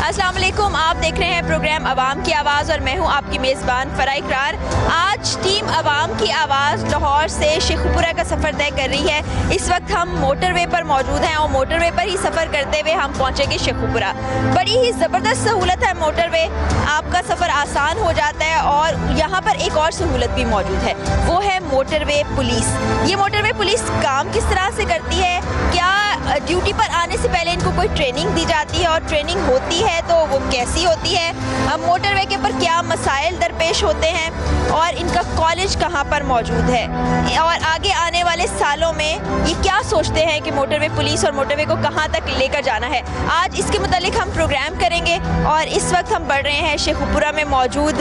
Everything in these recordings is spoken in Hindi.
अस्सलाम वालेकुम, आप देख रहे हैं प्रोग्राम अवाम की आवाज़ और मैं हूं आपकी मेज़बान फ़रा इकरार। आज टीम अवाम की आवाज़ लाहौर से शेखुपुरा का सफ़र तय कर रही है। इस वक्त हम मोटरवे पर मौजूद हैं और मोटरवे पर ही सफ़र करते हुए हम पहुंचेंगे शेखुपुरा। बड़ी ही ज़बरदस्त सहूलत है मोटरवे, आपका सफ़र आसान हो जाता है और यहाँ पर एक और सहूलत भी मौजूद है, वो है मोटरवे पुलिस। ये मोटरवे पुलिस काम किस तरह से करती है, क्या ड्यूटी पर आने से पहले इनको कोई ट्रेनिंग दी जाती है और ट्रेनिंग होती है तो वो कैसी होती है, मोटरवे के ऊपर क्या मसाइल दरपेश होते हैं और इनका कॉलेज कहाँ पर मौजूद है और आगे आने वाले सालों में ये क्या सोचते हैं कि मोटरवे पुलिस और मोटरवे को कहाँ तक लेकर जाना है, आज इसके मुतालिक हम प्रोग्राम करेंगे। और इस वक्त हम बढ़ रहे हैं शेखुपुरा में मौजूद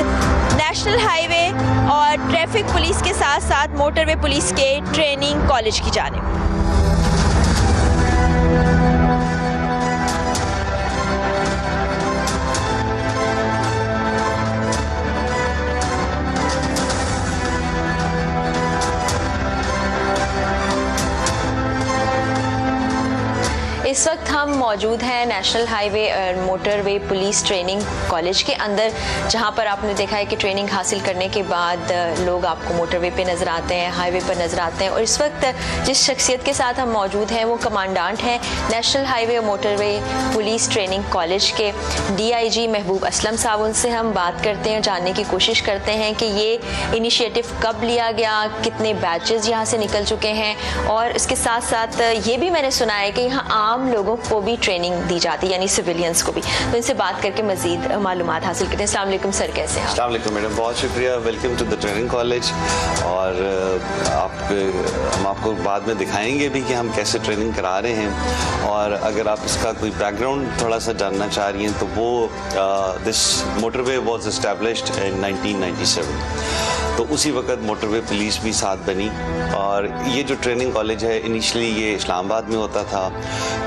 नेशनल हाईवे और ट्रैफिक पुलिस के साथ साथ मोटरवे पुलिस के ट्रेनिंग कॉलेज की जानिब। इस वक्त हम मौजूद हैं नेशनल हाईवे और मोटरवे पुलिस ट्रेनिंग कॉलेज के अंदर, जहां पर आपने देखा है कि ट्रेनिंग हासिल करने के बाद लोग आपको मोटरवे पे नज़र आते हैं, हाईवे पर नज़र आते हैं। और इस वक्त जिस शख्सियत के साथ हम मौजूद हैं वो कमांडेंट हैं नेशनल हाईवे और मोटरवे पुलिस ट्रेनिंग कॉलेज के DIG महबूब असलम साहब। उनसे हम बात करते हैं, जानने की कोशिश करते हैं कि ये इनिशिएटिव कब लिया गया, कितने बैचेज़ यहाँ से निकल चुके हैं और इसके साथ साथ ये भी मैंने सुना है कि यहाँ आम लोगों को भी ट्रेनिंग दी जाती है, यानी सिविलियंस को भी। तो इनसे बात करके मजीद मालूमात हासिल करते हैं। अस्सलाम वालेकुम सर, कैसे हैं? अस्सलाम वालेकुम मैडम, बहुत शुक्रिया, welcome to the training college. और हम आपको बाद में दिखाएंगे भी कि हम कैसे ट्रेनिंग करा रहे हैं। और अगर आप इसका कोई बैकग्राउंड थोड़ा सा जानना चाह रही हैं तो वो this motorway was established in 1997, तो उसी वक्त मोटरवे पुलिस भी साथ बनी। और ये जो ट्रेनिंग कॉलेज है इनिशियली ये इस्लामाबाद में होता था,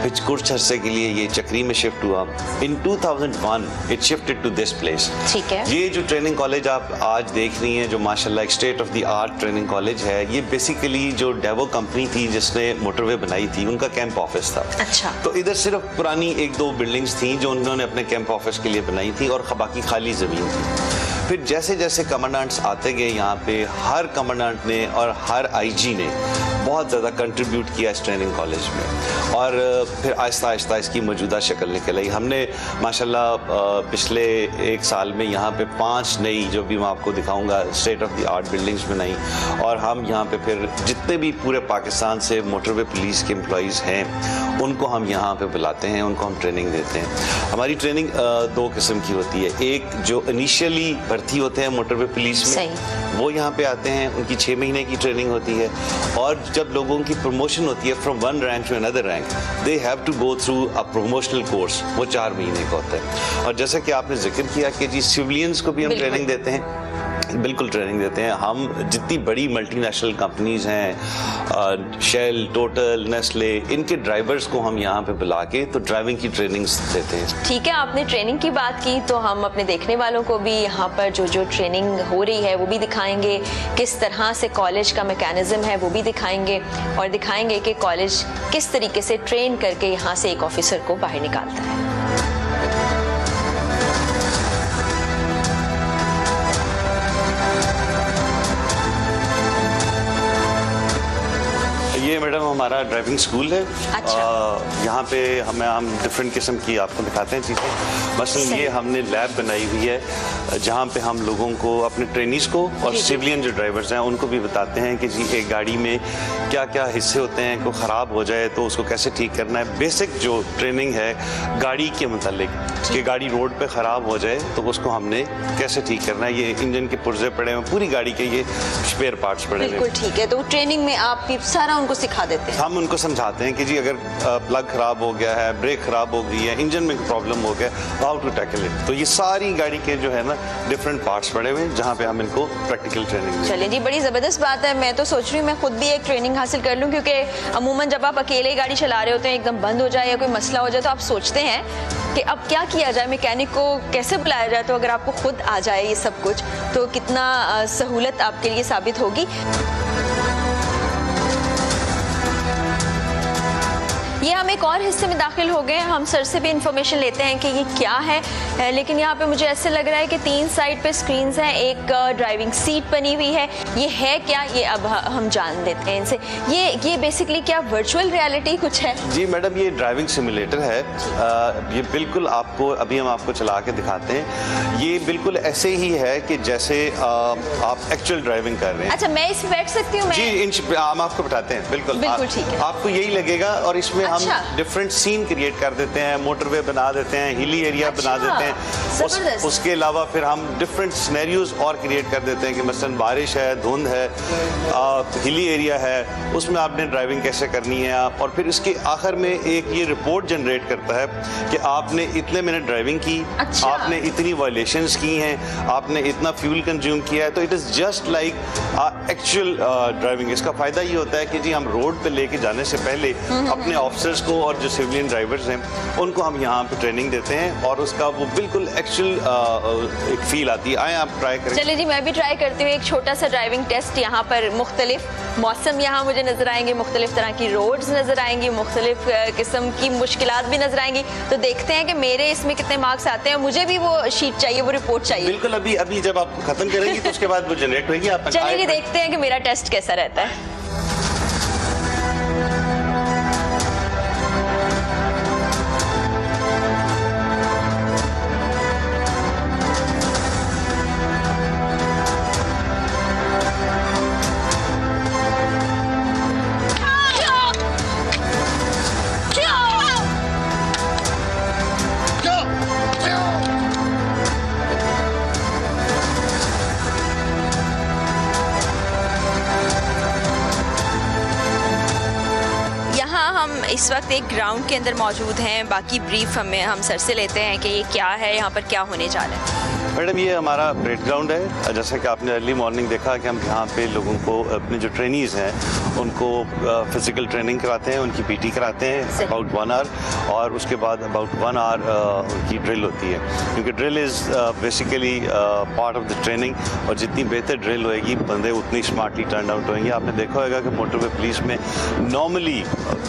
फिर कुछ अरसे के लिए ये चक्री में शिफ्ट हुआ। In 2001 it shifted to this place. ठीक है। ये जो ट्रेनिंग कॉलेज आप आज देख रही हैं, जो माशाल्लाह एक state of the art training college है, ये बेसिकली जो डेवो कंपनी थी जिसने मोटरवे बनाई थी उनका कैंप ऑफिस था। अच्छा। तो इधर सिर्फ पुरानी 1-2 बिल्डिंग्स थी जो उन्होंने अपने कैंप ऑफिस के लिए बनाई थी और बाकी खाली ज़मीन थी। फिर जैसे जैसे कमांडेंट्स आते गए यहाँ पे, हर कमांडेंट ने और हर IG ने बहुत ज़्यादा कंट्रीब्यूट किया इस ट्रेनिंग कॉलेज में और फिर आहिस्ता आहिस्ता इसकी मौजूदा शक्ल निकल आई। हमने माशाल्लाह पिछले 1 साल में यहाँ पे 5 नई, जो भी मैं आपको दिखाऊंगा, state of the art buildings बनाई। और हम यहाँ पे फिर जितने भी पूरे पाकिस्तान से मोटरवे पुलिस के एम्प्लॉइज़ हैं उनको हम यहाँ पे बुलाते हैं, उनको हम ट्रेनिंग देते हैं। हमारी ट्रेनिंग 2 किस्म की होती है। एक जो इनिशियली भर्ती होते हैं मोटरवे पुलिस में, वो यहाँ पे आते हैं, उनकी 6 महीने की ट्रेनिंग होती है। और जब लोगों की प्रमोशन होती है from one rank to another rank, they have to go through a promotional course, वो 4 महीने का होता है। और जैसा कि आपने जिक्र किया कि जी सिविलियंस को भी हम ट्रेनिंग देते हैं, बिल्कुल ट्रेनिंग देते हैं। हम जितनी बड़ी मल्टीनेशनल कंपनीज हैं, शेल, टोटल, नेस्ले, इनके ड्राइवर्स को हम यहाँ पे बुला के तो ड्राइविंग की ट्रेनिंग्स देते हैं। ठीक है, आपने ट्रेनिंग की बात की तो हम अपने देखने वालों को भी यहाँ पर जो ट्रेनिंग हो रही है वो भी दिखाएंगे, किस तरह से कॉलेज का मैकेनिज्म है वो भी दिखाएंगे और दिखाएंगे कि कॉलेज किस तरीके से ट्रेन करके यहाँ से एक ऑफिसर को बाहर निकालता है। ये मैडम हमारा ड्राइविंग स्कूल है। अच्छा। यहाँ पे हम डिफरेंट किस्म की आपको दिखाते हैं चीज़ें। मसलन ये हमने लैब बनाई हुई है जहाँ पे हम लोगों को, अपने ट्रेनीज को और सिविलियन जो ड्राइवर्स हैं उनको भी बताते हैं कि जी एक गाड़ी में क्या क्या हिस्से होते हैं, कोई ख़राब हो जाए तो उसको कैसे ठीक करना है। बेसिक जो ट्रेनिंग है गाड़ी के मुतालिक, कि गाड़ी रोड पे ख़राब हो जाए तो उसको हमने कैसे ठीक करना है। ये इंजन के पुर्जे पड़े हुए, पूरी गाड़ी के ये स्पेयर पार्ट्स पड़े हुए। बिल्कुल ठीक है, तो ट्रेनिंग में आप सारा उनको सिखा देते हैं। हम उनको समझाते हैं कि जी अगर प्लग खराब हो गया है, ब्रेक खराब हो गई है, इंजन में प्रॉब्लम हो गया, हाउ टू टैकल इट। तो ये सारी गाड़ी के जो है ना डिफरेंट पार्ट्स पड़े हुए हैं जहाँ पे हम इनको प्रैक्टिकल ट्रेनिंग। चलिए जी, बड़ी ज़बरदस्त बात है। मैं तो सोच रही हूँ मैं खुद भी एक ट्रेनिंग हासिल कर लूँ, क्योंकि अमूमन जब आप अकेले गाड़ी चला रहे होते हैं, एकदम बंद हो जाए या कोई मसला हो जाए तो आप सोचते हैं कि अब क्या किया जाए, मैकेनिक को कैसे बुलाया जाए। तो अगर आपको खुद आ जाए ये सब कुछ तो कितना सहूलत आपके लिए साबित होगी। ये हम एक और हिस्से में दाखिल हो गए, हम सर से भी इंफॉर्मेशन लेते हैं कि ये क्या है, लेकिन यहाँ पे मुझे ऐसे लग रहा है कि 3 साइड पे स्क्रीन्स हैं, एक ड्राइविंग सीट बनी हुई है। ये है क्या, ये अब हम जान देते हैं इनसे। ये बेसिकली क्या वर्चुअल रियलिटी कुछ है? जी मैडम, ये ड्राइविंग सिमुलेटर है। ये बिल्कुल आपको अभी हम आपको चला के दिखाते हैं। ये बिल्कुल ऐसे ही है कि जैसे आप एक्चुअल ड्राइविंग कर रहे हैं। अच्छा, मैं इसमें बैठ सकती हूँ? जी हम आपको बताते हैं। बिल्कुल ठीक है। आपको यही लगेगा और इसमें अच्छा। हम डिफरेंट सीन क्रिएट कर देते हैं, मोटरवे बना देते हैं, हिली एरिया बना देते हैं। उसके अलावा फिर हम डिफरेंट सिनेरियोज और क्रिएट कर देते हैं कि मसलन बारिश है, धुंध है, हिली एरिया है, उसमें आपने ड्राइविंग कैसे करनी है आप। और फिर इसके आखिर में एक ये रिपोर्ट जनरेट करता है कि आपने इतने मिनट ड्राइविंग की, अच्छा। आपने इतनी वायलेशंस की हैं, आपने इतना फ्यूल कंज्यूम किया है। तो it is just like actual driving. इसका फ़ायदा ये होता है कि जी हम रोड पे लेके जाने से पहले अपने ऑफिसर्स को और जो सिविलियन ड्राइवर्स हैं उनको हम यहाँ पे ट्रेनिंग देते हैं और उसका वो बिल्कुल एक्चुअल एक फील आती है। आए आप ट्राई करें। चलिए जी, मैं भी ट्राई करती हूँ एक छोटा सा ड्राइविंग टेस्ट। यहाँ पर मुख्तलिफ मौसम यहाँ मुझे नजर आएंगे, मुख्तलिफ तरह की रोड्स नजर आएंगी, मुख्तलिफ किस्म की मुश्किलात भी नजर आएंगी। तो देखते हैं कि मेरे इसमें कितने मार्क्स आते हैं। मुझे भी वो शीट चाहिए, वो रिपोर्ट चाहिए। बिल्कुल, अभी जब आप खत्म करेंगी तो उसके बाद वो जनरेट होगी। आप चलिए देखते हैं कि मेरा टेस्ट कैसा रहता है। इस वक्त एक ग्राउंड के अंदर मौजूद हैं। बाकी ब्रीफ हम सर से लेते हैं कि ये क्या है, यहाँ पर क्या होने जा रहा है। मैडम, ये हमारा परेड ग्राउंड है। जैसा कि आपने अर्ली मॉर्निंग देखा कि हम यहाँ पे लोगों को अपने जो ट्रेनीज़ हैं उनको फिज़िकल ट्रेनिंग कराते हैं, उनकी पीटी कराते हैं अबाउट 1 आवर, और उसके बाद अबाउट 1 आवर उनकी ड्रिल होती है, क्योंकि drill is basically part of the training. और जितनी बेहतर ड्रिल होएगी बंदे उतनी स्मार्टली टर्न आउट होंगे। आपने देखा होगा कि मोटरवे पुलिस में नॉर्मली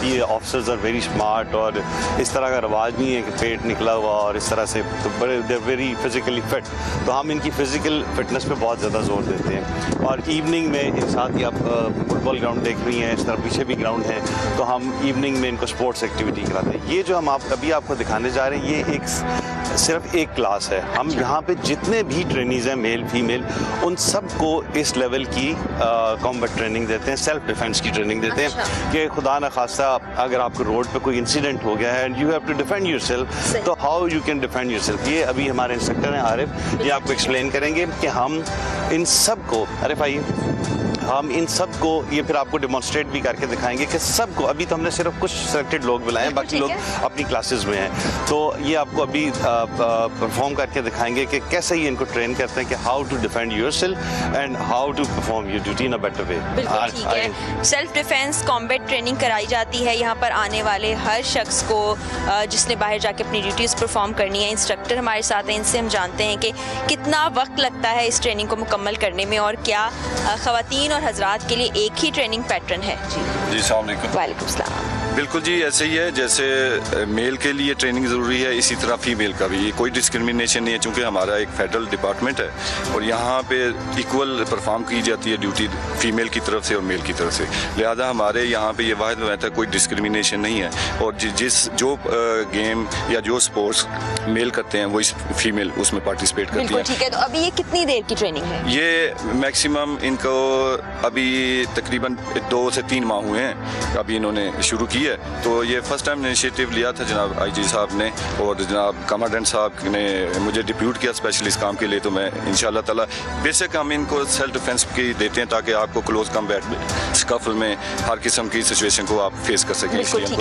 ये ऑफिसर्स आर वेरी स्मार्ट, और इस तरह का रवाज नहीं है कि पेट निकला हुआ और इस तरह से, तो बड़े दे वेरी फिजिकली फिट। तो हम इनकी फिजिकल फिटनेस पे बहुत ज़्यादा जोर देते हैं। और इवनिंग में एक साथ ही आप फुटबॉल ग्राउंड देख रही हैं, इस तरह पीछे भी ग्राउंड है, तो हम इवनिंग में इनको स्पोर्ट्स एक्टिविटी कराते हैं। ये जो हम अभी आपको दिखाने जा रहे हैं, ये सिर्फ एक क्लास है। हम यहाँ पे जितने भी ट्रेनीज़ हैं, मेल फीमेल, उन सबको इस लेवल की कॉम्बैट ट्रेनिंग देते हैं, सेल्फ डिफेंस की ट्रेनिंग देते हैं कि खुदा न खास्ता अगर आपको रोड पे कोई इंसिडेंट हो गया है and you have to defend yourself, तो how you can defend yourself. ये अभी हमारे इंस्ट्रक्टर हैं आरिफ, ये आपको एक्सप्लेन करेंगे कि हम इन सब को, आरिफ आइए, हम इन सब को ये फिर आपको डेमोन्स्ट्रेट भी करके दिखाएंगे कि सबको, अभी तो हमने सिर्फ कुछ सिलेक्टेड लोग बुलाए, बाकी लोग अपनी क्लासेस में हैं, तो ये आपको अभी परफॉर्म करके दिखाएंगे कि कैसे ये इनको ट्रेन करते हैं कि how to defend yourself and how to perform your duty in a better way. बिल्कुल ठीक है। सेल्फ डिफेंस कॉम्बैट ट्रेनिंग कराई जाती है यहाँ पर आने वाले हर शख्स को जिसने बाहर जाके अपनी ड्यूटीज़ परफॉर्म करनी है। इंस्ट्रक्टर हमारे साथ हैं, इनसे हम जानते हैं कि कितना वक्त लगता है इस ट्रेनिंग को मुकम्मल करने में, और क्या ख़वातीन और हजरात के लिए एक ही ट्रेनिंग पैटर्न है। जी अस्सलाम वालेकुम। वालेकुम सलाम। बिल्कुल जी, ऐसे ही है जैसे मेल के लिए ट्रेनिंग ज़रूरी है, इसी तरह फीमेल का भी। कोई डिस्क्रिमिनेशन नहीं है, चूँकि हमारा एक फेडरल डिपार्टमेंट है और यहाँ पे इक्वल परफॉर्म की जाती है ड्यूटी फीमेल की तरफ से और मेल की तरफ से। लिहाजा हमारे यहाँ पे ये वाहिद रहता है, कोई डिस्क्रिमिनेशन नहीं है। और जो गेम या जो स्पोर्ट्स मेल करते हैं वो इस फीमेल उसमें पार्टिसिपेट करती है। ठीक है। तो अभी ये कितनी देर की ट्रेनिंग है? ये मैक्सिमम इनको अभी तकरीबन 2 से 3 माह हुए हैं, अभी इन्होंने शुरू की है। तो ये फर्स्ट टाइम इनिशिएटिव लिया था जनाब आईजी साहब ने, और जनाब कमांडेंट साहब ने मुझे डिप्यूट किया स्पेशल इस काम के लिए। तो मैं इंशाल्लाह ताला बेसिक हम इनको सेल्फ डिफेंस की देते हैं ताकि आपको क्लोज कम्बैट में, स्कफल में, हर किस्म की सिचुएशन को आप फेस कर सकें।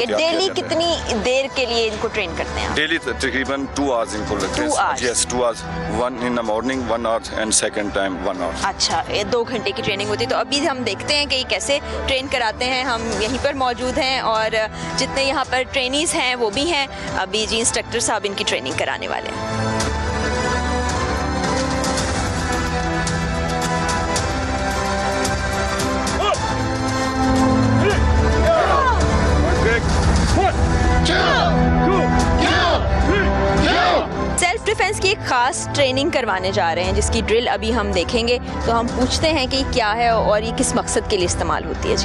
डेली कितनी देर के लिए इनको ट्रेन करते हैं? डेली तकरीबन 2 आवर्स इनको लगते हैं। Yes, 2 hours, 1 in the morning, 1 hour and second time 1 hour. अच्छा, ये 2 घंटे की ट्रेनिंग होती है। तो अभी हम देखते हैं कि कैसे ट्रेन कराते हैं। हम यहीं पर मौजूद हैं और जितने यहाँ पर ट्रेनीज हैं वो भी हैं। अभी जी इंस्ट्रक्टर साहब इनकी ट्रेनिंग कराने वाले हैं। One. डिफेंस की एक खास ट्रेनिंग करवाने जा रहे हैं जिसकी ड्रिल अभी हम देखेंगे, तो हम पूछते हैं कि क्या है और ये किस मकसद के लिए इस्तेमाल होती है।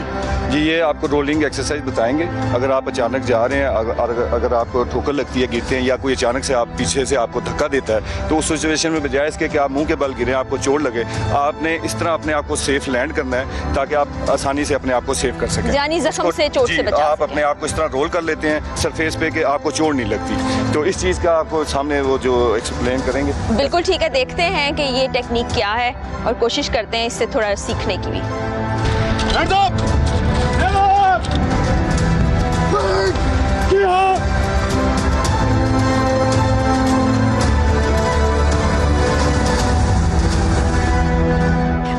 जी ये आपको रोलिंग एक्सरसाइज बताएंगे। अगर आप अचानक जा रहे हैं, अगर आपको ठोकर लगती है, गिरते हैं, या कोई अचानक से आप पीछे से आपको धक्का देता है, तो उस सिचुएशन में बजाय इसके कि आप मुंह के बल गिरें, आपको चोट लगे, आपने इस तरह अपने आप को सेफ लैंड करना है ताकि आप आसानी से अपने आप को सेव कर सकें, यानी जख्म से, चोट से बचा आप अपने आप को इस तरह रोल कर लेते हैं सरफेस पे कि आपको चोट नहीं लगती। तो इस चीज़ का आपको सामने वो जो एक्सप्लेन करेंगे। बिल्कुल ठीक है, देखते हैं कि ये टेक्निक क्या है और कोशिश करते हैं इससे थोड़ा सीखने की भी।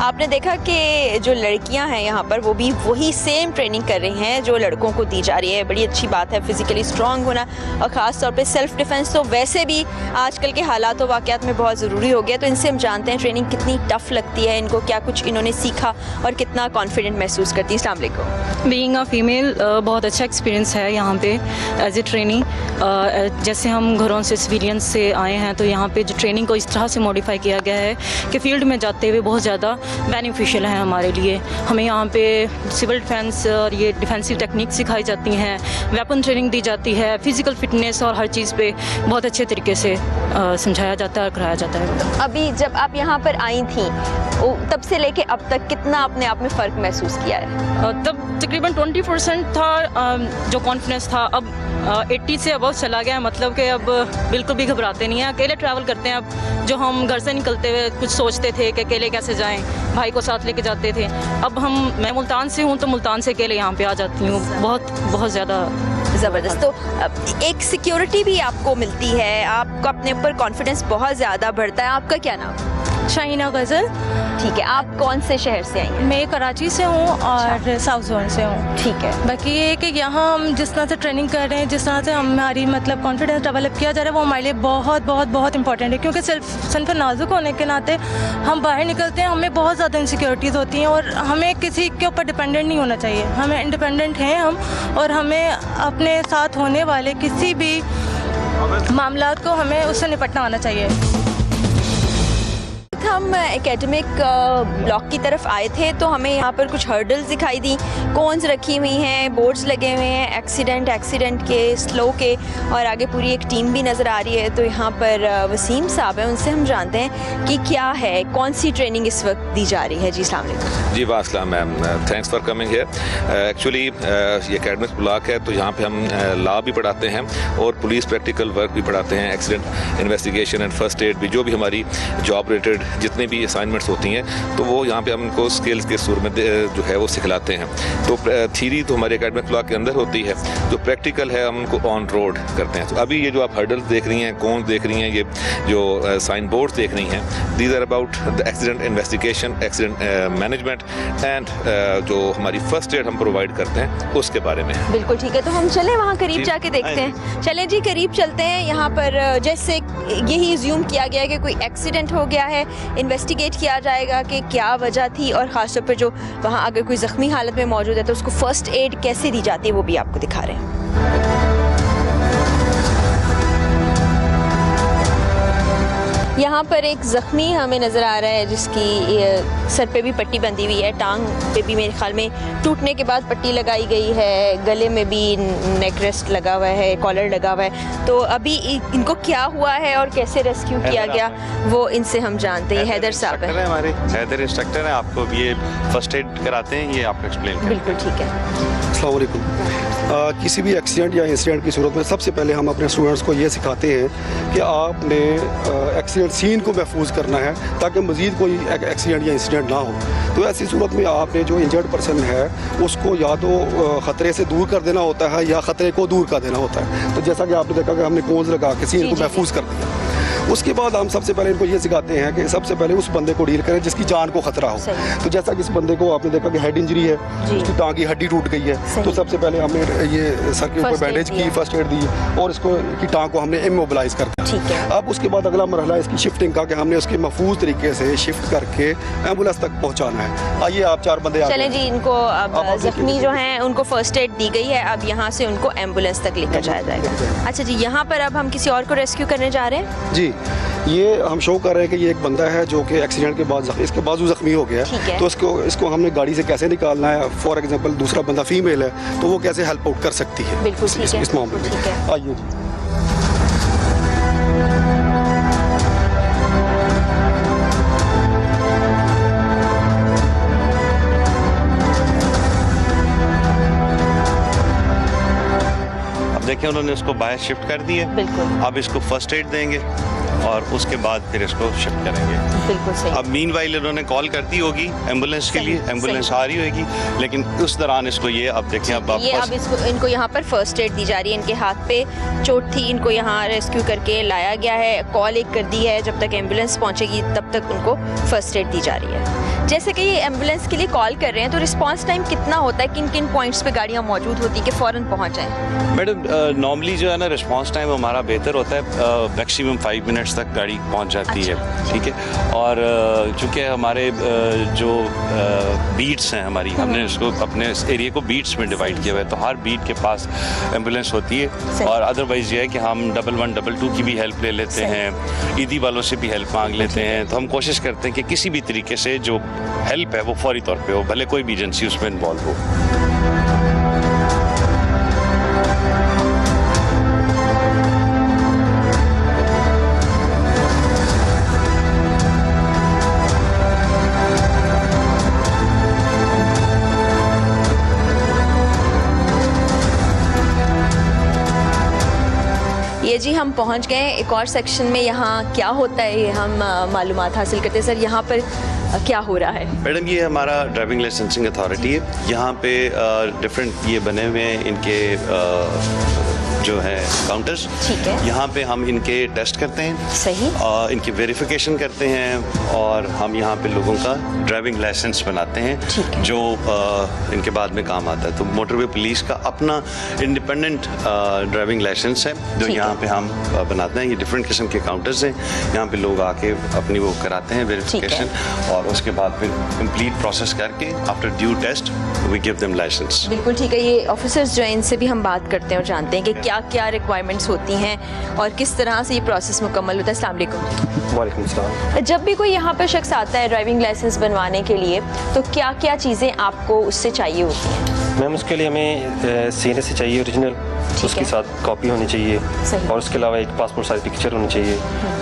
आपने देखा कि जो लड़कियां हैं यहाँ पर वो भी वही सेम ट्रेनिंग कर रही हैं जो लड़कों को दी जा रही है। बड़ी अच्छी बात है फिजिकली स्ट्रांग होना, और ख़ास तौर पे सेल्फ डिफेंस तो वैसे भी आजकल के हालात व वाक़यात में बहुत ज़रूरी हो गया। तो इनसे हम जानते हैं ट्रेनिंग कितनी टफ़ लगती है, इनको क्या कुछ इन्होंने सीखा और कितना कॉन्फिडेंट महसूस करती है। अस्सलाम वालेकुम। बीइंग अ फीमेल बहुत अच्छा एक्सपीरियंस है यहाँ पे एज ए ट्रेनिंग। जैसे हम घरों से सिविलियंस से आए हैं, तो यहाँ पे जो ट्रेनिंग को इस तरह से मॉडिफाई किया गया है कि फील्ड में जाते हुए बहुत ज़्यादा बेनिफिशियल है हमारे लिए। हमें यहाँ पे सिविल डिफेंस और ये डिफेंसिव टेक्निक सिखाई जाती हैं, वेपन ट्रेनिंग दी जाती है, फिजिकल फिटनेस और हर चीज़ पे बहुत अच्छे तरीके से समझाया जाता है और कराया जाता है। अभी जब आप यहाँ पर आई थी तब से लेके अब तक कितना अपने आप में फ़र्क महसूस किया है? तब तकरीबन 20% था जो कॉन्फिडेंस था, अब 80 से अबव चला गया। मतलब कि अब बिल्कुल भी घबराते नहीं हैं, अकेले ट्रैवल करते हैं। अब जो हम घर से निकलते हुए कुछ सोचते थे कि अकेले कैसे जाएं, भाई को साथ लेके जाते थे, अब मैं मुल्तान से हूँ तो मुल्तान से अकेले यहाँ पे आ जाती हूँ। बहुत ज़्यादा ज़बरदस्त। तो एक सिक्योरिटी भी आपको मिलती है, आपको अपने ऊपर कॉन्फिडेंस बहुत ज़्यादा बढ़ता है। आपका क्या नाम? शाहीना गज़ल। ठीक है, आप कौन से शहर से आई हैं? मैं कराची से हूँ और साउथ जोन से हूँ। ठीक है। बाकी ये है कि यहाँ हम जिस तरह से ट्रेनिंग कर रहे हैं, जिस तरह से हमारी मतलब कॉन्फिडेंस डेवलप किया जा रहा है, वो हमारे लिए बहुत बहुत बहुत इंपॉर्टेंट है। क्योंकि सिर्फ नाजुक होने के नाते हम बाहर निकलते हैं, हमें बहुत ज़्यादा इनसिक्योरिटीज़ होती हैं और हमें किसी के ऊपर डिपेंडेंट नहीं होना चाहिए। हमें इंडिपेंडेंट हैं हम, और हमें अपने साथ होने वाले किसी भी मामलात को हमें उससे निपटना आना चाहिए। हम एकेडमिक ब्लॉक की तरफ आए थे तो हमें यहाँ पर कुछ हर्डल्स दिखाई दी, कोन्स रखी हुई हैं, बोर्ड्स लगे हुए हैं एक्सीडेंट के, स्लो के, और आगे पूरी एक टीम भी नज़र आ रही है। तो यहाँ पर वसीम साहब हैं, उनसे हम जानते हैं कि क्या है, कौन सी ट्रेनिंग इस वक्त दी जा रही है। जी अस्सलाम वालेकुम। जी वास्सलाम ma'am, thanks for coming here. Actually ये एकेडमिक ब्लॉक है, तो यहाँ पे हम लॉ भी पढ़ाते हैं और पुलिस प्रैक्टिकल वर्क भी पढ़ाते हैं, accident investigation and first aid भी, जो भी हमारी जॉब रिलेटेड जितने भी असाइनमेंट्स होती हैं, तो वो यहाँ पे हम उनको स्किल्स के सूर में जो है वो सिखलाते हैं। तो थ्योरी तो हमारे एकेडमिक ब्लॉक के अंदर होती है, जो प्रैक्टिकल है हम उनको ऑन रोड करते हैं। तो अभी ये जो आप हर्डल्स देख रही हैं, कौन देख रही हैं, ये जो साइन बोर्ड्स देख रही हैं, these are about the accident investigation, accident management and जो हमारी फर्स्ट एड हम प्रोवाइड करते हैं उसके बारे में। बिल्कुल ठीक है, तो हम चले वहाँ करीब जाके देखते हैं। चलें जी, करीब चलते हैं। यहाँ पर जैसे यही ज्यूम किया गया है कि कोई एक्सीडेंट हो गया है, इन्वेस्टिगेट किया जाएगा कि क्या वजह थी, और ख़ासतौर पर जो वहाँ अगर कोई ज़ख्मी हालत में मौजूद है तो उसको फ़र्स्ट एड कैसे दी जाती है वो भी आपको दिखा रहे हैं। यहाँ पर एक ज़ख्मी हमें नज़र आ रहा है जिसकी सर पे भी पट्टी बंधी हुई है, टांग पे भी मेरे ख्याल में टूटने के बाद पट्टी लगाई गई है, गले में भी नेक रेस्ट लगा हुआ है, कॉलर लगा हुआ है। तो अभी इनको क्या हुआ है और कैसे रेस्क्यू किया गया वो इनसे हम जानते हैं। हैदर साहब है हमारे, हैदर इंस्ट्रक्टर है, आपको ये फर्स्ट एड कराते हैं, ये आपको एक्सप्लेन करें। बिल्कुल ठीक है। अस्सलाम वालेकुम। किसी भी एक्सीडेंट या इंसिडेंट की सूरत में सबसे पहले हम अपने स्टूडेंट्स को ये सिखाते हैं कि आपने एक्सीडेंट सीन को महफूज करना है ताकि मज़ीद कोई एक्सीडेंट या इंसिडेंट ना हो। तो ऐसी सूरत में आपने जो इंजर्ड पर्सन है उसको या तो ख़तरे से दूर कर देना होता है या ख़तरे को दूर कर देना होता है। तो जैसा कि आपने देखा कि हमने कोन्स लगा के सीन को महफूज कर दिया। उसके बाद हम सबसे पहले इनको ये सिखाते हैं कि सबसे पहले उस बंदे को डील करें जिसकी जान को खतरा हो। तो जैसा कि इस बंदे को आपने देखा कि हेड इंजरी है, उसकी टांग की हड्डी टूट गई है, तो सबसे पहले हमने ये सर के ऊपर बैंडेज की, फर्स्ट एड दी और इसको की टांग को हमने इमोबिलाइज कर दिया। अब उसके बाद अगला मरहला इसकी शिफ्टिंग का, कि हमने उसके महफूज तरीके से शिफ्ट करके एम्बुलेंस तक पहुँचाना है। आइए आप चार बंदे चलें जी, इनको अब जख्मी जो हैं उनको फर्स्ट एड दी गई है, अब यहाँ से उनको एम्बुलेंस तक लेकर जाया जाएगा। अच्छा जी, यहाँ पर अब हम किसी और को रेस्क्यू करने जा रहे हैं। जी, ये हम शो कर रहे हैं कि ये एक बंदा है जो कि एक्सीडेंट के बाद इसके बाजू जख्मी हो गया ठीक है। तो इसको हमने गाड़ी से कैसे निकालना है। फॉर एग्जांपल दूसरा बंदा फीमेल है तो वो कैसे हेल्प आउट कर सकती है बिल्कुल ठीक है, इस मामले ठीक है। में। आइए जी। देखिए उन्होंने इसको बाहर शिफ्ट कर दिया, बिल्कुल अब इसको फर्स्ट एड देंगे और उसके बाद फिर इसको शिफ्ट करेंगे। बिल्कुल सही। अब मीनवाइल इन्होंने कॉल कर दी होगी एम्बुलेंस के सही, लिए, एम्बुलेंस सही। आ रही होगी, लेकिन उस दौरान इसको ये अब देखें अब ये अब इनको यहाँ पर फर्स्ट एड दी जा रही है। इनके हाथ पे चोट थी, इनको यहाँ रेस्क्यू करके लाया गया है, कॉल एक कर दी है, जब तक एम्बुलेंस पहुँचेगी तब तक उनको फर्स्ट एड दी जा रही है। जैसे कि ये एम्बुलेंस के लिए कॉल कर रहे हैं तो रिस्पांस टाइम कितना होता है, किन किन पॉइंट्स पे गाड़ियाँ मौजूद होती है कि फ़ौरन पहुँच जाएँ? मैडम नॉर्मली जो है ना रिस्पांस टाइम हमारा बेहतर होता है, मैक्सिमम 5 मिनट्स तक गाड़ी पहुंच जाती है, ठीक है। और चूँकि हमारे जो बीट्स हैं हमारी, हमने उसको अपने एरिया को बीट्स में डिवाइड किया हुआ है, तो हर बीट के पास एम्बुलेंस होती है। और अदरवाइज़ ये है कि हम 11 22 की भी हेल्प ले लेते हैं, ईदी वालों से भी हेल्प मांग लेते हैं। तो हम कोशिश करते हैं कि किसी भी तरीके से जो हेल्प है वो फौरी तौर पे हो, भले कोई भी एजेंसी उसमें इन्वॉल्व हो। ये जी हम पहुंच गए हैं एक और सेक्शन में। यहाँ क्या होता है ये हम मालूमात हासिल करते हैं। सर यहाँ पर क्या हो रहा है? मैडम ये हमारा ड्राइविंग लाइसेंसिंग अथॉरिटी है। यहाँ पे डिफरेंट ये बने हुए हैं इनके जो है काउंटर्स, ठीक है। यहाँ पे हम इनके टेस्ट करते हैं, सही। इनकी वेरिफिकेशन करते हैं और हम यहाँ पे लोगों का ड्राइविंग लाइसेंस बनाते हैं जो इनके बाद में काम आता है। तो मोटरवे पुलिस का अपना इंडिपेंडेंट ड्राइविंग लाइसेंस है जो यहाँ पे हम बनाते हैं। ये डिफरेंट किस्म के काउंटर्स हैं, यहाँ पे लोग आके अपनी वो कराते हैं वेरिफिकेशन और उसके बाद फिर कंप्लीट प्रोसेस करके after due test we give them licence. बिल्कुल ठीक है। ये ऑफिसर्स जो हैं इनसे भी हम बात करते हैं और जानते हैं कि क्या क्या रिक्वायरमेंट्स होती हैं और किस तरह से ये प्रोसेस मुकम्मल होता है। अस्सलाम वालेकुम। वालेकुम सलाम। जब भी कोई यहाँ पर शख्स आता है ड्राइविंग लाइसेंस बनवाने के लिए तो क्या क्या चीज़ें आपको उससे चाहिए होती हैं? मैम उसके लिए हमें सीने से चाहिए ओरिजिनल, उसके साथ कॉपी होनी चाहिए और उसके अलावा एक पासपोर्ट साइज पिक्चर होनी चाहिए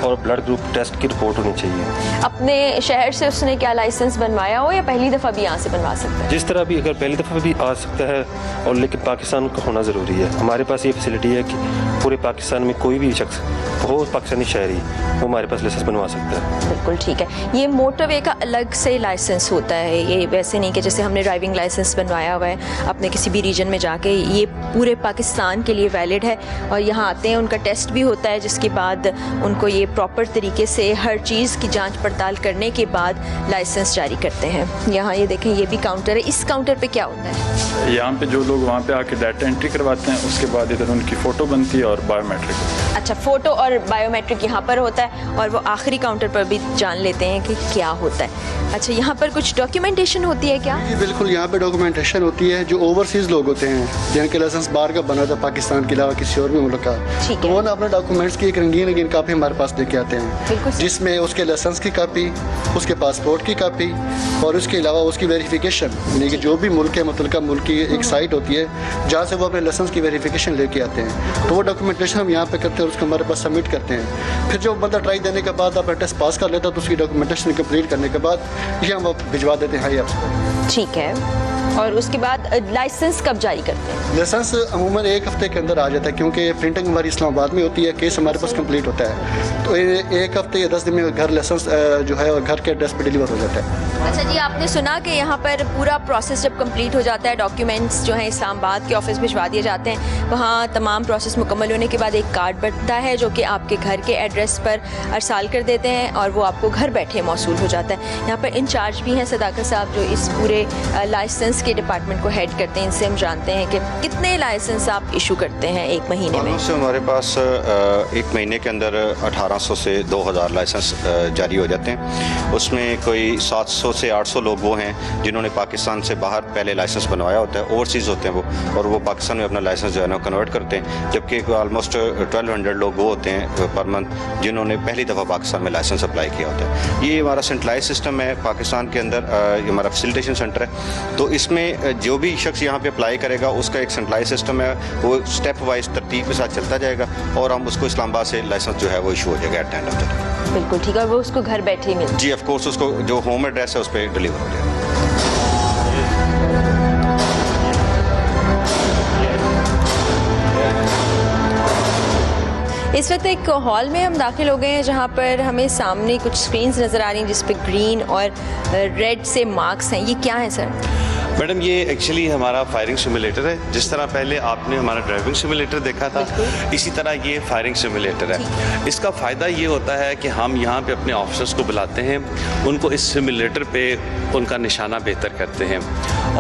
और ब्लड ग्रुप टेस्ट की रिपोर्ट होनी चाहिए। अपने शहर से उसने क्या लाइसेंस बनवाया हो या पहली दफ़ा भी यहाँ से बनवा सकता है? जिस तरह भी अगर पहली दफ़ा भी आ सकता है और लेकिन पाकिस्तान का होना ज़रूरी है। हमारे पास ये फैसिलिटी है कि पूरे पाकिस्तान में कोई भी शख्स हो पाकिस्तानी शहरी वो हमारे पास लाइसेंस बनवा सकता है। बिल्कुल ठीक है। ये मोटरवे का अलग से लाइसेंस होता है, ये वैसे नहीं कि जैसे हमने ड्राइविंग लाइसेंस बनवाया हुआ है अपने किसी भी रीजन में जाके, ये पूरे पाकिस्तान के लिए वैलिड है और यहाँ आते हैं उनका टेस्ट भी होता है जिसके बाद उनको ये प्रॉपर तरीके से हर चीज़ की जांच पड़ताल करने के बाद लाइसेंस जारी करते हैं। यहाँ ये देखें ये भी काउंटर है। इस काउंटर पे क्या होता है? यहाँ पे जो लोग वहाँ पे आके डाटा एंट्री करवाते हैं उसके बाद इधर उनकी फ़ोटो बनती है और बायोमेट्रिक। अच्छा, फ़ोटो और बायोमेट्रिक यहाँ पर होता है और वो आखिरी काउंटर पर भी जान लेते हैं कि क्या होता है। अच्छा, यहाँ पर कुछ डॉक्यूमेंटेशन होती है क्या? बिल्कुल, यहाँ पे डॉक्यूमेंटेशन होती है। जो ओवरसीज़ लोग होते हैं जिनके लाइसेंस बाहर का बना था पाकिस्तान के अलावा किसी और भी मुल्क का, तो वो ना अपने डॉक्यूमेंट्स की एक रंगीन कापी हमारे पास लेके आते हैं जिसमें उसके लाइसेंस की कापी, उसके पासपोर्ट की कापी और उसके अलावा उसकी वेरिफिकेशन, यानी कि जो भी मुल्क है मुतलका मुल्क की एक साइट होती है जहाँ से वो अपने लाइसेंस की वेरिफिकेशन लेके आते हैं। तो वो डॉक्यूमेंटेशन हम यहाँ पे करते हैं और उसको हमारे पास सबमिट करते हैं। फिर जो बंदा ट्राई देने के बाद अपना टेस्ट पास कर लेता है तो उसकी डॉक्यूमेंटेशन कंप्लीट करने के बाद ये हम भिजवा देते हैं हाई आपको। ठीक है। और उसके बाद लाइसेंस कब जारी करते हैं? लाइसेंस अमूमन एक हफ्ते के अंदर आ जाता है क्योंकि प्रिंटिंग हमारी इस्लामाबाद में होती है, केस हमारे पास कंप्लीट होता है तो एक हफ्ते या 10 दिन में घर लाइसेंस जो है और घर के एड्रेस पर डिलीवर हो जाता है। अच्छा जी, आपने सुना कि यहाँ पर पूरा प्रोसेस जब कंप्लीट हो जाता है, डॉक्यूमेंट्स जो हैं इस्लामाबाद के ऑफिस भिजवा दिए जाते हैं, वहाँ तमाम प्रोसेस मुकम्मल होने के बाद एक कार्ड बनता है जो कि आपके घर के एड्रेस पर अरसाल कर देते हैं और वो आपको घर बैठे मौसूल हो जाता है। यहाँ पर इंचार्ज भी हैं सदाकत साहब जो इस पूरे लाइसेंस के डिपार्टमेंट को हेड करते हैं। इनसे हम जानते हैं कि कितने लाइसेंस आप इशू करते हैं एक महीने में? हमारे पास एक महीने के अंदर 1800 से 2000 लाइसेंस जारी हो जाते हैं। उसमें कोई 700 से 800 लोग वो हैं जिन्होंने पाकिस्तान से बाहर पहले लाइसेंस बनवाया होता है, ओवरसीज़ होते हैं वो, और वो पाकिस्तान में अपना लाइसेंस जो है ना कन्वर्ट करते हैं, जबकि ऑलमोस्ट 1200 लोग वो होते हैं पर मंथ जिन्होंने पहली दफ़ा पाकिस्तान में लाइसेंस अप्लाई किया होता है। ये हमारा सेंट्रलाइज सिस्टम है पाकिस्तान के अंदर, ये हमारा फैसिलिटेशन सेंटर है। तो इसमें जो भी शख्स यहाँ पे अप्लाई करेगा उसका एक सेंट्रलाइज सिस्टम है, वो स्टेप वाइज तरतीब के साथ चलता जाएगा और हम उसको इस्लामाबाद से लाइसेंस जो है वो इशू हो जाएगा at the end of the day. बिल्कुल ठीक है, और वो उसको घर बैठे ही मिल जी ऑफ कोर्स, उसको जो होम एड्रेस है उस पर डिलीवर हो जाएगा। इस वक्त एक हॉल में हम दाखिल हो गए हैं जहां पर हमें सामने कुछ स्क्रीन्स नज़र आ रही हैं जिस पे ग्रीन और रेड से मार्क्स हैं। ये क्या है सर? मैडम ये एक्चुअली हमारा फायरिंग सिमुलेटर है। जिस तरह पहले आपने हमारा ड्राइविंग सिमुलेटर देखा था, इसी तरह ये फायरिंग सिमुलेटर है। इसका फ़ायदा ये होता है कि हम यहाँ पे अपने ऑफिसर्स को बुलाते हैं, उनको इस सिमुलेटर पे उनका निशाना बेहतर करते हैं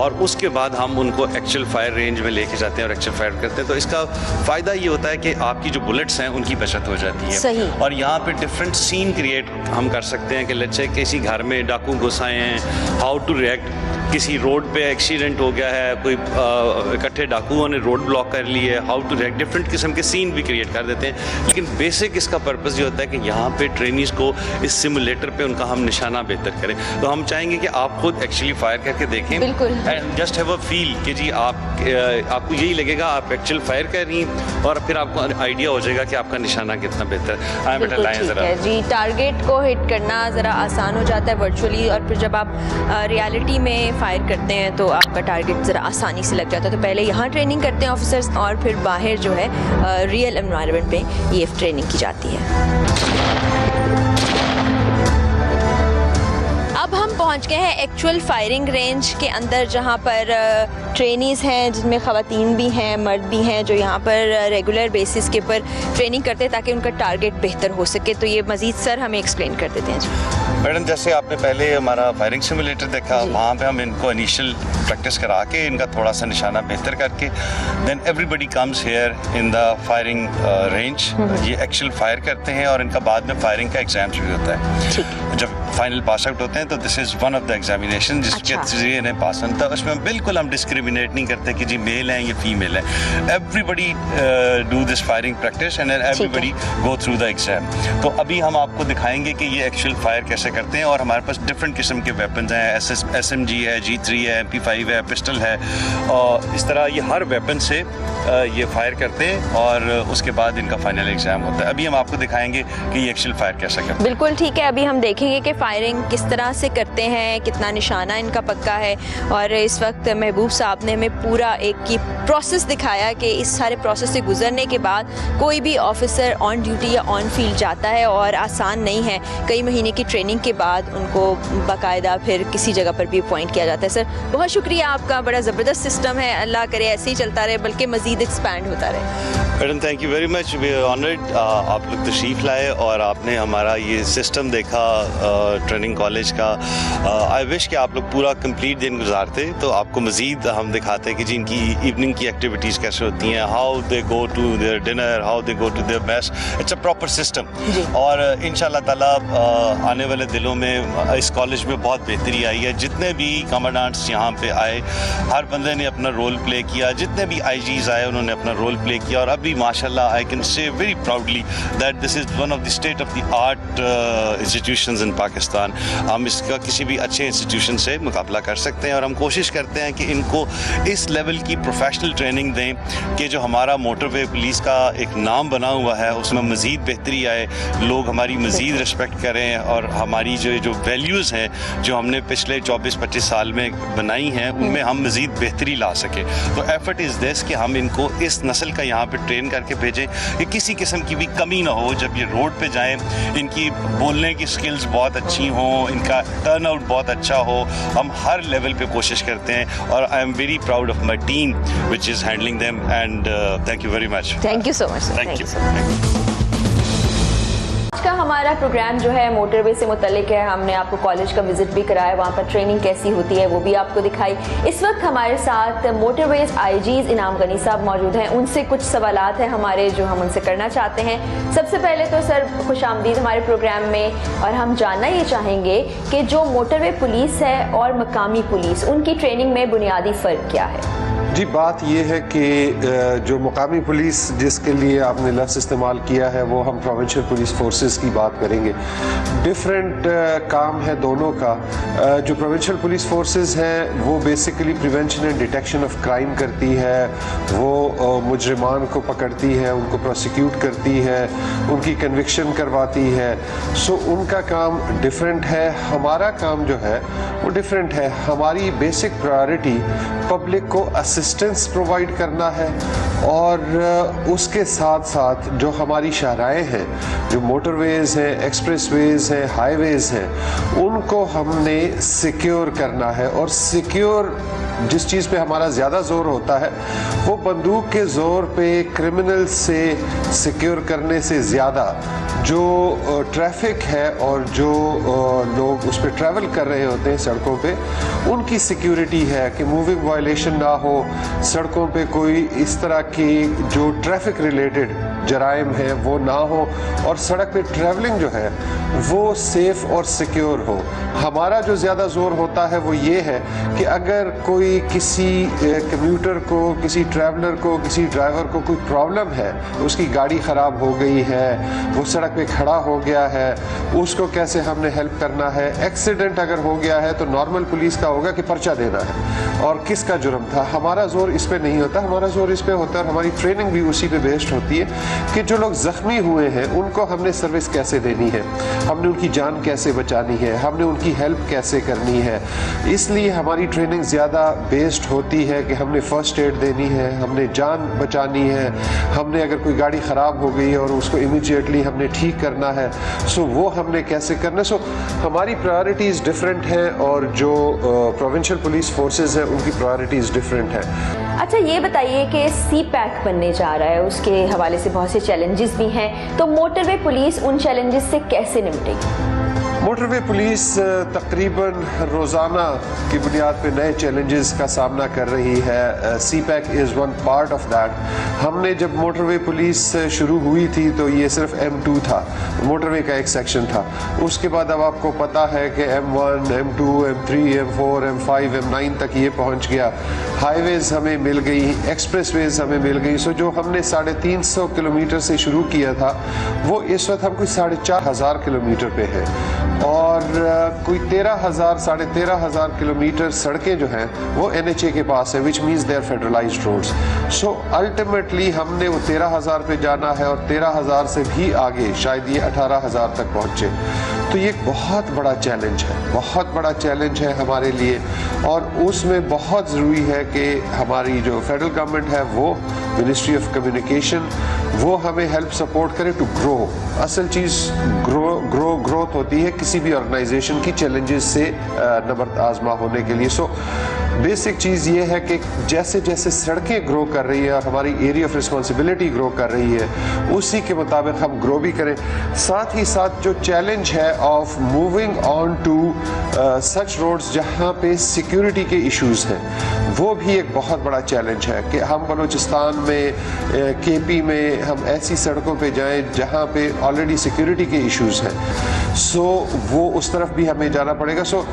और उसके बाद हम उनको एक्चुअल फायर रेंज में लेके जाते हैं और एक्चुअल फायर करते हैं। तो इसका फ़ायदा ये होता है कि आपकी जो बुलेट्स हैं उनकी बचत हो जाती है। सही। और यहाँ पे डिफरेंट सीन क्रिएट हम कर सकते हैं कि लेट्स से किसी घर में डाकू घुस आए हैं, हाउ टू रिएक्ट। किसी रोड पे एक्सीडेंट हो गया है, कोई इकट्ठे डाकुओं ने रोड ब्लॉक कर ली है, हाउ टू रिएक्ट। डिफरेंट किस्म के सीन भी क्रिएट कर देते हैं। लेकिन बेसिक इसका पर्पस ये होता है कि यहाँ पे ट्रेनीज़ को इस सिमुलेटर पे उनका हम निशाना बेहतर करें। तो हम चाहेंगे कि आप खुद एक्चुअली फायर करके देखें and just have a feel कि जी आपको यही लगेगा आप एक्चुअल फायर कर रही हैं और फिर आपको आइडिया हो जाएगा कि आपका निशाना कितना बेहतर है। जी, टारगेट को हिट करना ज़रा आसान हो जाता है वर्चुअली, और फिर जब आप रियलिटी में फायर करते हैं तो आपका टारगेट ज़रा आसानी से लग जाता है। तो पहले यहाँ ट्रेनिंग करते हैं ऑफिसर्स और फिर बाहर जो है रियल एनवायरनमेंट पे ये ट्रेनिंग की जाती है। अब हम पहुंच गए हैं एक्चुअल फायरिंग रेंज के अंदर, जहां पर ट्रेनीज़ हैं जिनमें ख़वातीन भी हैं मर्द भी हैं जो यहाँ पर रेगुलर बेसिस के ऊपर ट्रेनिंग करते हैं ताकि उनका टारगेट बेहतर हो सके। तो ये मज़ीद सर हमें एक्सप्लेन कर देते हैं। जी मैडम, जैसे आपने पहले हमारा फायरिंग सिमुलेटर देखा, वहाँ पे हम इनको इनिशियल प्रैक्टिस करा के इनका थोड़ा सा निशाना बेहतर करके then everybody comes here in the firing range. ये एक्चुअल फायर करते हैं और इनका बाद में फायरिंग का एग्जाम भी होता है। जब फाइनल पास आउट होते हैं तो this is one of the examination जिसके जरिए इन्हें पास होता है। उसमें बिल्कुल हम डिस्क्रिमिनेट नहीं करते कि जी मेल हैं या फीमेल है। Everybody do this firing practice and everybody go through the exam. तो अभी हम आपको दिखाएंगे कि ये एक्चुअल फायर कैसे करते हैं और हमारे पास डिफरेंट किस्म के वेपन्स हैं। SMG है, G3 है, MP5 है, पिस्टल है और इस तरह ये हर वेपन से ये फायर करते हैं और उसके बाद इनका फाइनल एग्जाम होता है। अभी हम आपको दिखाएंगे कि ये एक्चुअल फायर कैसे करते हैं। बिल्कुल ठीक है, अभी हम देखेंगे कि फायरिंग किस तरह से करते हैं, कितना निशाना इनका पक्का है। और इस वक्त महबूब साहब ने हमें पूरा एक की प्रोसेस दिखाया कि इस सारे प्रोसेस से गुजरने के बाद कोई भी ऑफिसर ऑन ड्यूटी या ऑन फील्ड जाता है और आसान नहीं है। कई महीने की ट्रेनिंग के बाद उनको बाकायदा फिर किसी जगह पर भी अपॉइंट किया जाता है। सर बहुत शुक्रिया आपका, बड़ा ज़बरदस्त सिस्टम है। अल्लाह करे ऐसे ही चलता रहे बल्कि मज़ीद एक्सपैंड होता रहे। Madam thank you very much, we are honoured. आप लोग तशरीफ़ लाए और आपने हमारा ये सिस्टम देखा ट्रेनिंग कॉलेज का। आई विश कि आप लोग पूरा कंप्लीट दिन गुजारते तो आपको मज़ीद हम दिखाते कि जी इनकी इवनिंग की एक्टिविटीज़ कैसे होती हैं, how they go to their dinner, how they go to their mess. It's a proper system और इंशाल्लाह ताला आने वाले दिनों में इस कॉलेज में बहुत बेहतरी आई है। जितने भी कमांडेंट्स यहाँ पे आए हर बंदे ने अपना रोल प्ले किया, जितने भी IGs आए उन्होंने अपना रोल प्ले किया और अभी माशाल्लाह I can say very proudly that this is one of the state of the art institutions इन पाकिस्तान। हम इसका किसी भी अच्छे इंस्टीट्यूशन से मुकाबला कर सकते हैं और हम कोशिश करते हैं कि इनको इस लेवल की प्रोफेशनल ट्रेनिंग दें कि जो हमारा मोटरवे पुलिस का एक नाम बना हुआ है उसमें मज़ीद बेहतरी आए, लोग हमारी मज़ीद रिस्पेक्ट करें और हमारी जो वैल्यूज़ हैं जो हमने पिछले 24-25 साल में बनाई हैं उनमें हम मज़ीद बेहतरी ला सकें। तो एफर्ट इज़ दिस कि हम इनको इस नस्ल का यहाँ पे ट्रेन करके भेजें कि किसी किस्म की भी कमी ना हो। जब ये रोड पे जाएं इनकी बोलने की स्किल्स बहुत अच्छी हों, इनका टर्न आउट बहुत अच्छा हो। हम हर लेवल पे कोशिश करते हैं और I am very proud of my team which is handling them and thank you very much. Thank you so much. Thank you. आज का हमारा प्रोग्राम जो है मोटरवे से मुतल्लिक है। हमने आपको कॉलेज का विजिट भी कराया, वहाँ पर ट्रेनिंग कैसी होती है वो भी आपको दिखाई। इस वक्त हमारे साथ मोटरवेज IGs इनाम गनी साहब मौजूद हैं। उनसे कुछ सवालात हैं हमारे जो हम उनसे करना चाहते हैं। सबसे पहले तो सर खुश आमदीद हमारे प्रोग्राम में, और हम जानना ये चाहेंगे कि जो मोटरवे पुलिस है और मकामी पुलिस उनकी ट्रेनिंग में बुनियादी फ़र्क क्या है? जी, बात ये है कि जो मुकामी पुलिस जिसके लिए आपने लफ्ज़ इस्तेमाल किया है वो हम प्रोविंशियल पुलिस फोर्सेस की बात करेंगे। डिफरेंट काम है दोनों का। जो प्रोविंशियल पुलिस फोर्सेस हैं वो basically prevention and detection of crime करती है, वो मुजरिमान को पकड़ती है, उनको प्रोसिक्यूट करती है, उनकी कन्विक्शन करवाती है। सो उनका काम डिफरेंट है। हमारा काम जो है वो डिफरेंट है। हमारी बेसिक प्रायोरिटी पब्लिक को असिस्टेंस प्रोवाइड करना है और उसके साथ साथ जो हमारी शाहराएँ हैं, जो मोटरवेज़ हैं, एक्सप्रेसवेज़ हैं, हाईवेज़ हैं, उनको हमने सिक्योर करना है। और सिक्योर जिस चीज़ पे हमारा ज़्यादा ज़ोर होता है वो बंदूक के ज़ोर पे क्रिमिनल से सिक्योर करने से ज़्यादा जो ट्रैफिक है और जो लोग उस पर ट्रैवल कर रहे होते हैं सड़कों पे, उनकी सिक्योरिटी है कि मूविंग वायलेशन ना हो, सड़कों पे कोई इस तरह की जो ट्रैफिक रिलेटेड जराइम है वो ना हो और सड़क पे ट्रैवलिंग जो है वो सेफ और सिक्योर हो। हमारा जो ज़्यादा ज़ोर होता है वो ये है कि अगर कोई किसी कम्यूटर को, किसी ट्रैवलर को, किसी ड्राइवर को कोई प्रॉब्लम है, उसकी गाड़ी ख़राब हो गई है, वो सड़क पे खड़ा हो गया है, उसको कैसे हमने हेल्प करना है। एक्सीडेंट अगर हो गया है तो नॉर्मल पुलिस का होगा कि पर्चा देना है और किसका जुर्म था। हमारा जोर इस पे नहीं होता, हमारा जोर इस पे होता है और हमारी ट्रेनिंग भी उसी पे बेस्ड होती है कि जो लोग ज़ख्मी हुए हैं उनको हमने सर्विस कैसे देनी है, हमने उनकी जान कैसे बचानी है, हमने उनकी हेल्प कैसे करनी है। इसलिए हमारी ट्रेनिंग ज़्यादा बेस्ड होती है कि हमने फ़र्स्ट एड देनी है, हमने जान बचानी है, हमने अगर कोई गाड़ी ख़राब हो गई है और उसको इमीडिएटली हमने ठीक करना है, सो वो हमने कैसे करना। सो हमारी प्रायोरिटीज़ डिफरेंट हैं और जो प्रोविंशियल पुलिस फोर्सेस हैं उनकी प्रायोरिटीज़ डिफरेंट है। अच्छा, ये बताइए कि CPAC बनने जा रहा है, उसके हवाले से बहुत से चैलेंजेस भी हैं, तो मोटरवे पुलिस उन चैलेंजेस से कैसे निपटेगी? मोटरवे पुलिस तकरीबन रोज़ाना की बुनियाद पे नए चैलेंजेस का सामना कर रही है। CPAC is one part of that. हमने जब मोटरवे पुलिस शुरू हुई थी तो ये सिर्फ M2 था, मोटरवे का एक सेक्शन था। उसके बाद अब आपको पता है कि M1, M2, M3, M4, M5, M9 तक ये पहुंच गया। हाईवेज़ हमें मिल गई, एक्सप्रेसवेज़ हमें मिल गई। सो जो हमने 350 किलोमीटर से शुरू किया था वो इस वक्त हम कोई 4,500 किलोमीटर पे है और कोई 13,000 साढ़े 13,000 किलोमीटर सड़कें जो हैं वो NHA के पास है, which means they are federalized roads. So ultimately हमने वो 13,000 पे जाना है और 13,000 से भी आगे शायद ये 18,000 तक पहुँचे। तो ये एक बहुत बड़ा चैलेंज है, बहुत बड़ा चैलेंज है हमारे लिए और उसमें बहुत ज़रूरी है कि हमारी जो फेडरल गवर्नमेंट है वो मिनिस्ट्री ऑफ कम्युनिकेशन वो हमें हेल्प सपोर्ट करे टू ग्रो। असल चीज़ ग्रोथ होती है किसी भी ऑर्गेनाइजेशन की चैलेंजेस से नबर्द आजमा होने के लिए। सो बेसिक चीज़ ये है कि जैसे जैसे सड़कें ग्रो कर रही है और हमारी एरिया ऑफ रिस्पॉन्सिबिलिटी ग्रो कर रही है उसी के मुताबिक हम ग्रो भी करें। साथ ही साथ जो चैलेंज है of moving on to such roads जहाँ पे सिक्योरिटी के इश्यूज़ हैं वो भी एक बहुत बड़ा चैलेंज है कि हम बलूचिस्तान में, KP में हम ऐसी सड़कों पे जाएं जहाँ पे ऑलरेडी सिक्योरिटी के इश्यूज़ हैं। सो वो उस तरफ भी हमें जाना पड़ेगा। So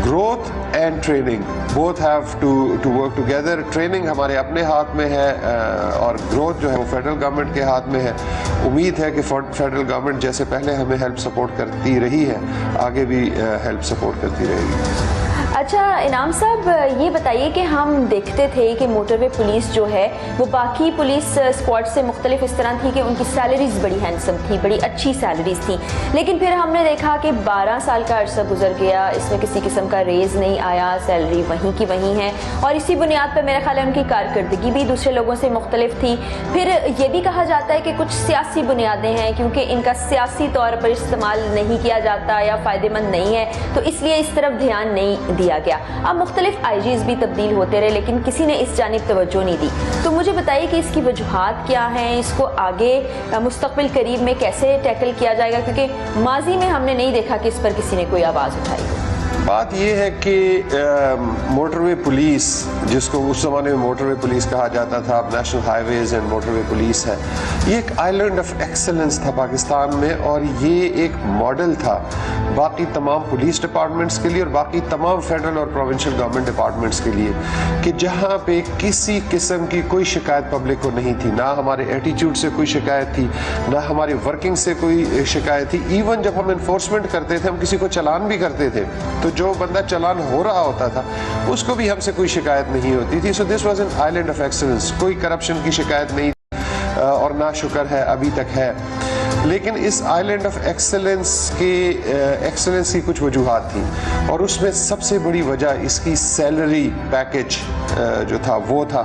growth and training both have to work together. Training हमारे अपने हाथ में है और ग्रोथ जो है वो फेडरल गवर्नमेंट के हाथ में है। उम्मीद है कि फेडरल गवर्नमेंट जैसे पहले हमें हेल्प सपोर्ट करती रही है आगे भी हेल्प सपोर्ट करती रहेगी। अच्छा इनाम साहब, ये बताइए कि हम देखते थे कि मोटरवे पुलिस जो है वो बाकी पुलिस स्क्वाड से मुख्तलिफ इस तरह थी कि उनकी सैलरीज बड़ी हैंडसम थी, बड़ी अच्छी सैलरीज थी, लेकिन फिर हमने देखा कि 12 साल का अरसा गुजर गया, इसमें किसी किस्म का रेज़ नहीं आया, सैलरी वहीं की वहीं है और इसी बुनियाद पर मेरा ख्याल है उनकी कारकर्दगी भी दूसरे लोगों से मुख्तलिफ थी। फिर ये भी कहा जाता है कि कुछ सियासी बुनियादें हैं क्योंकि इनका सियासी तौर पर इस्तेमाल नहीं किया जाता या फ़ायदेमंद नहीं है, तो इसलिए इस तरफ ध्यान नहीं दिया गया। अब मुख्तलिफ IGs भी तब्दील होते रहे लेकिन किसी ने इस जानिब तवज्जो नहीं दी। तो मुझे बताइए कि इसकी वजूहात क्या हैं, इसको आगे मुस्तकबिल करीब में कैसे टैकल किया जाएगा, क्योंकि माजी में हमने नहीं देखा कि इस पर किसी ने कोई आवाज़ उठाई। बात यह है कि मोटरवे पुलिस, जिसको उस ज़माने में मोटरवे पुलिस कहा जाता था, अब national highways and motorway police है, ये एक आइलैंड ऑफ एक्सेलेंस था पाकिस्तान में, और ये एक मॉडल था बाकी तमाम पुलिस डिपार्टमेंट्स के लिए और बाकी तमाम फेडरल और प्रोविंशियल गवर्नमेंट डिपार्टमेंट्स के लिए, कि जहाँ पे किसी किस्म की कोई शिकायत पब्लिक को नहीं थी, ना हमारे एटीट्यूड से कोई शिकायत थी, ना हमारे वर्किंग से कोई शिकायत थी। इवन जब हम इन्फोर्समेंट करते थे, हम किसी को चालान भी करते थे, तो जो बंदा चालान हो रहा होता था उसको भी हमसे कोई शिकायत नहीं होती थी। So this was an island of excellence. कोई करप्शन की शिकायत नहीं और ना शुक्र है अभी तक है। लेकिन इस आइलैंड ऑफ एक्सेलेंस की कुछ वजूहात थी, और उसमें सबसे बड़ी वजह इसकी सैलरी पैकेज जो था वो था।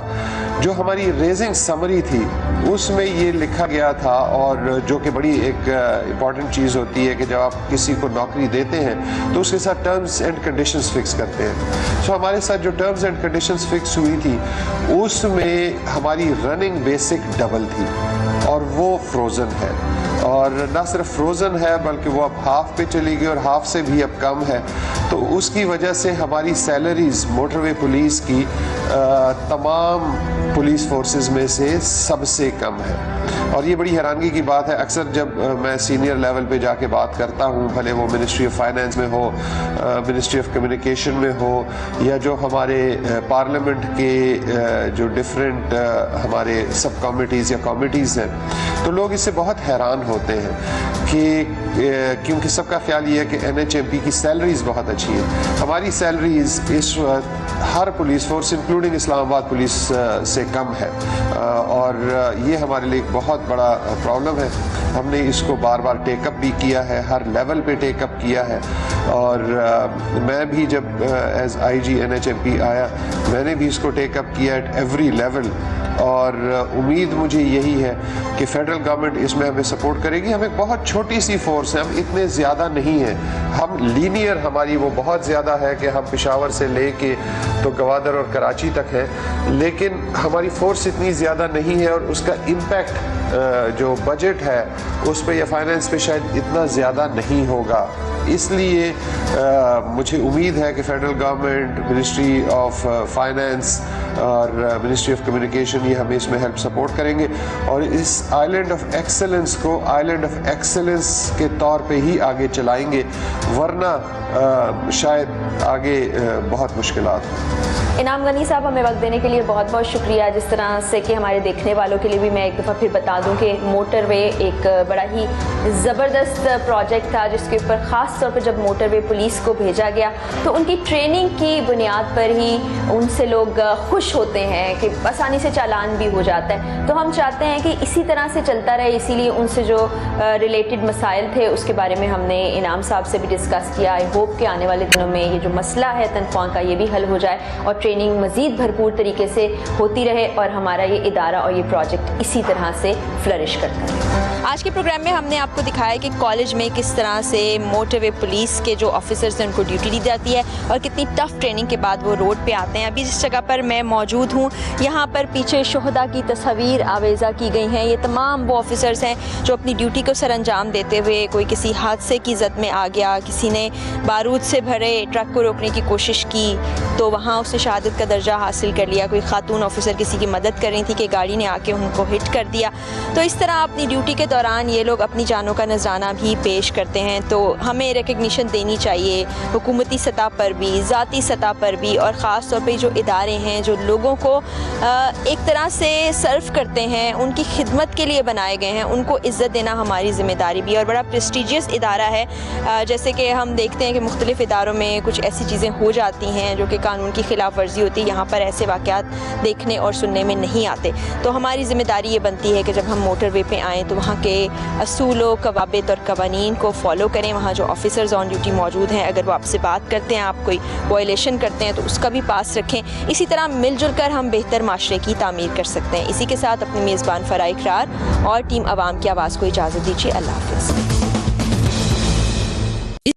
जो हमारी रेजिंग समरी थी उसमें ये लिखा गया था, और जो कि बड़ी एक इम्पॉर्टेंट चीज़ होती है कि जब आप किसी को नौकरी देते हैं तो उसके साथ टर्म्स एंड कंडीशंस फिक्स करते हैं। सो हमारे साथ जो टर्म्स एंड कंडीशंस फिक्स हुई थी उसमें हमारी रनिंग बेसिक डबल थी, और वो फ्रोज़न है। और ना सिर्फ फ्रोज़न है बल्कि वो अब हाफ पे चली गई और हाफ से भी अब कम है। तो उसकी वजह से हमारी सैलरीज मोटरवे पुलिस की तमाम पुलिस फोर्सेस में से सबसे कम है, और ये बड़ी हैरानगी की बात है। अक्सर जब मैं सीनियर लेवल पे जाके बात करता हूँ, भले वो मिनिस्ट्री ऑफ फाइनेंस में हो, मिनिस्ट्री ऑफ कम्युनिकेशन में हो, या जो हमारे पार्लियामेंट के जो डिफरेंट हमारे सब कमिटीज़ या कमिटीज़ हैं, तो लोग इससे बहुत हैरान होते हैं कि क्योंकि सबका ख्याल ये है कि NHMP की सैलरीज बहुत अच्छी है। हमारी सैलरीज इस वक्त हर police force including Islamabad police से कम है, और ये हमारे लिए एक बहुत बड़ा प्रॉब्लम है। हमने इसको बार बार टेकअप भी किया है, हर लेवल पे टेकअप किया है, और मैं भी जब एज IG NHMP आया मैंने भी इसको टेकअप किया एट एवरी लेवल, और उम्मीद मुझे यही है कि फेडरल गवर्नमेंट इसमें हमें सपोर्ट करेगी। हम एक बहुत छोटी सी फोर्स है, हम इतने ज़्यादा नहीं हैं, हम लीनियर हमारी वो बहुत ज़्यादा है कि हम पेशावर से लेके तो गवादर और कराची तक है, लेकिन हमारी फोर्स इतनी ज़्यादा नहीं है, और उसका इम्पैक्ट जो बजट है उस पर या फाइनेंस पे शायद इतना ज़्यादा नहीं होगा। इसलिए मुझे उम्मीद है कि federal government, ministry of finance और मिनिस्ट्री ऑफ कम्युनिकेशन ये हमें इसमें हेल्प सपोर्ट करेंगे, और इस आइलैंड ऑफ एक्सेलेंस को आइलैंड ऑफ एक्सेलेंस के तौर पे ही आगे चलाएंगे, वरना शायद आगे बहुत मुश्किलात हों। इनाम गनी साहब, हमें वक्त देने के लिए बहुत बहुत शुक्रिया। जिस तरह से कि हमारे देखने वालों के लिए भी मैं एक दफ़ा फिर बता दूं कि मोटरवे एक बड़ा ही ज़बरदस्त प्रोजेक्ट था, जिसके ऊपर ख़ास तौर पर जब मोटरवे पुलिस को भेजा गया तो उनकी ट्रेनिंग की बुनियाद पर ही उनसे लोग खुश होते हैं कि आसानी से चालान भी हो जाता है। तो हम चाहते हैं कि इसी तरह से चलता रहे, इसीलिए उनसे जो रिलेटेड मसाइल थे उसके बारे में हमने इनाम साहब से भी डिस्कस किया। आई होप कि आने वाले दिनों में ये जो मसला है तनख्वाह का ये भी हल हो जाए, और ट्रेनिंग मज़ीद भरपूर तरीके से होती रहे, और हमारा ये इदारा और ये प्रोजेक्ट इसी तरह से फ्लरिश करता रहे। आज के प्रोग्राम में हमने आपको दिखाया कि कॉलेज में किस तरह से मोटरवे पुलिस के जो ऑफिसर्स हैं उनको ड्यूटी दी जाती है, और कितनी टफ ट्रेनिंग के बाद वो रोड पे आते हैं। अभी जिस जगह पर मैं मौजूद हूँ, यहाँ पर पीछे शुहदा की तस्वीर आवेज़ा की गई हैं। ये तमाम वो ऑफिसर्स हैं जो अपनी ड्यूटी को सर अंजाम देते हुए, कोई किसी हादसे की जद में आ गया, किसी ने बारूद से भरे ट्रक को रोकने की कोशिश की तो वहाँ उसने शहादत का दर्जा हासिल कर लिया, कोई खातून ऑफिसर किसी की मदद कर रही थी कि गाड़ी ने आके उनको हिट कर दिया। तो इस तरह अपनी ड्यूटी के दौरान ये लोग अपनी जानों का नजराना भी पेश करते हैं। तो हमें रिकग्निशन देनी चाहिए हुकूमती सतह पर भी, ज़ाती सतह पर भी, और ख़ास तौर पे जो इदारे हैं जो लोगों को एक तरह से सर्व करते हैं, उनकी खिदमत के लिए बनाए गए हैं, उनको इज़्ज़त देना हमारी ज़िम्मेदारी भी है। और बड़ा प्रेस्टिजियस इदारा है, जैसे कि हम देखते हैं कि मुख्तलिफ़ इदारों में कुछ ऐसी चीज़ें हो जाती हैं जो कि कानून की खिलाफ वर्जी होती है, यहाँ पर ऐसे वाक़यात देखने और सुनने में नहीं आते। तो हमारी ज़िम्मेदारी ये बनती है कि जब हम मोटरवे पे आएँ तो वहाँ के असूलों, कवाबित और कवानीन को फॉलो करें। वहाँ जो ऑफिसर्स ऑन ड्यूटी मौजूद हैं, अगर वो आपसे बात करते हैं, आप कोई वायलेशन करते हैं तो उसका भी पास रखें। इसी तरह मिलजुल कर हम बेहतर माशरे की तामीर कर सकते हैं। इसी के साथ अपनी मेज़बान फ़राह इकरार और टीम अवाम की आवाज़ को इजाज़त दीजिए। अल्लाह हाफ़िज़।